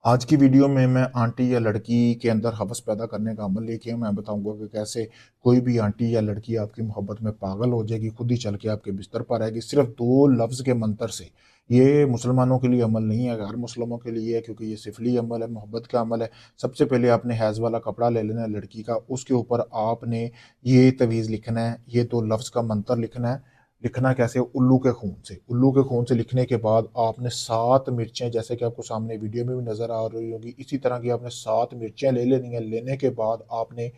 आज की वीडियो में मैं आंटी या लड़की के अंदर हवस पैदा करने का अमल लेके मैं बताऊंगा कि कैसे कोई भी आंटी या लड़की आपकी मोहब्बत में पागल हो जाएगी, खुद ही चल के आपके बिस्तर पर आएगी सिर्फ दो लफ्ज़ के मंतर से। ये मुसलमानों के लिए अमल नहीं है, गैर मुसलमानों के लिए है, क्योंकि ये सिफली अमल है, मोहब्बत का अमल है। सबसे पहले आपने हैज़ वाला कपड़ा ले लेना है लड़की का, उसके ऊपर आपने ये तवीज़ लिखना है, ये दो लफ्ज़ का मंतर लिखना है। लिखना कैसे? उल्लू के खून से। उल्लू के खून से लिखने के बाद आपने 7 मिर्चें, जैसे कि आपको सामने वीडियो में भी नज़र आ रही होगी, इसी तरह की आपने 7 मिर्चें ले लेनी है। लेने के बाद आपने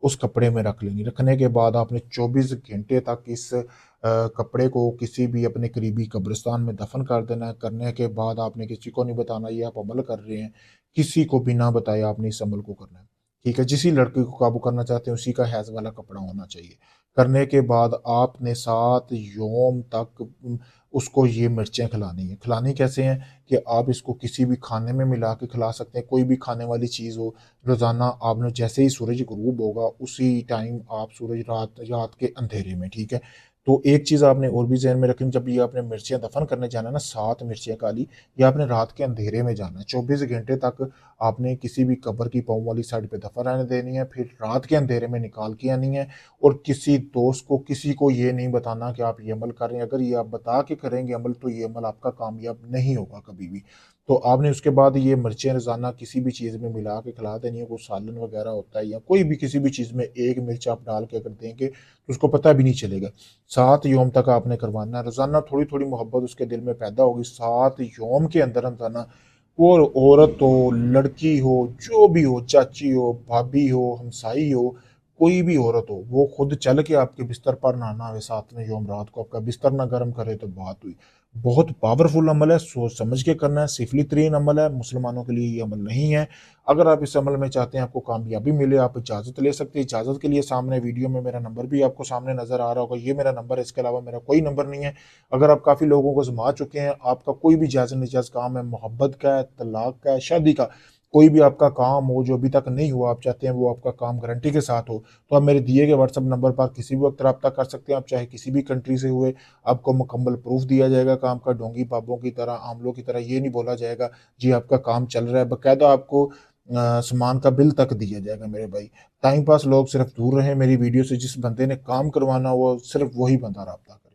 उस कपड़े में रख लेंगी। रखने के बाद आपने 24 घंटे तक इस कपड़े को किसी भी अपने करीबी कब्रिस्तान में दफन कर देना है। करने के बाद आपने किसी को नहीं बताना ये आप अमल कर रहे हैं। किसी को बिना बताए आपने इस अमल को करना है। ठीक है? जिस लड़के को काबू करना चाहते हैं उसी का हैज़ वाला कपड़ा होना चाहिए। करने के बाद आपने 7 यौम तक उसको ये मिर्चें खिलानी है। खिलानी कैसे हैं कि आप इसको किसी भी खाने में मिला के खिला सकते हैं, कोई भी खाने वाली चीज़ हो। रोज़ाना आपने जैसे ही सूरज गुरूब होगा उसी टाइम आप सूरज रात रात के अंधेरे में, ठीक है? तो एक चीज़ आपने और भी ज़हन में रखनी, जब ये आपने मिर्चियाँ दफ़न करने जाना है ना, 7 मिर्चियाँ काली, ये आपने रात के अंधेरे में जाना है। 24 घंटे तक आपने किसी भी कब्र की पाँव वाली साइड पे दफ़न रहने देनी है, फिर रात के अंधेरे में निकाल के आनी है। और किसी दोस्त को, किसी को ये नहीं बताना कि आप ये अमल कर रहे हैं। अगर ये आप बता के करेंगे अमल, तो ये अमल आपका कामयाब नहीं होगा कभी भी। तो आपने उसके बाद ये मिर्चें रोज़ाना किसी भी चीज़ में मिला के खिला देनी है। कोई सालन वगैरह होता है या कोई भी किसी भी चीज़ में एक मिर्च आप डाल के अगर देंगे तो उसको पता भी नहीं चलेगा। 7 यौम तक आपने करवाना है। रोज़ाना थोड़ी-थोड़ी मोहब्बत उसके दिल में पैदा होगी। 7 यौम के अंदर रोज़ाना, वो औरत हो, लड़की हो, जो भी हो, चाची हो, भाभी हो, हमसाई हो, कोई भी औरत हो, वो खुद चल के आपके बिस्तर पर ना नहावे 7वें यौम रात को, आपका बिस्तर ना गर्म करे तो बात हुई। बहुत पावरफुल अमल है, सोच समझ के करना है, सिफली तरीन अमल है, मुसलमानों के लिए ये अमल नहीं है। अगर आप इस अमल में चाहते हैं आपको कामयाबी मिले, आप इजाज़त ले सकते हैं। इजाज़त के लिए सामने वीडियो में मेरा नंबर भी आपको सामने नज़र आ रहा होगा, ये मेरा नंबर है, इसके अलावा मेरा कोई नंबर नहीं है। अगर आप काफ़ी लोगों को आज़मा चुके हैं, आपका कोई भी जायज़ नाजायज़ काम है, मोहब्बत का है, तलाक का है, शादी का, कोई भी आपका काम हो जो अभी तक नहीं हुआ, आप चाहते हैं वो आपका काम गारंटी के साथ हो, तो आप मेरे दिए गए व्हाट्सएप नंबर पर किसी भी वक्त रब्ता कर सकते हैं। आप चाहे किसी भी कंट्री से हुए, आपको मुकम्मल प्रूफ दिया जाएगा काम का। ढोंगी बाबों की तरह, आमलों की तरह ये नहीं बोला जाएगा जी आपका काम चल रहा है। बाकायदा आपको सामान का बिल तक दिया जाएगा मेरे भाई। टाइम पास लोग सिर्फ दूर रहें मेरी वीडियो से। जिस बंदे ने काम करवाना, वो सिर्फ वही बंदा रब्ता करे।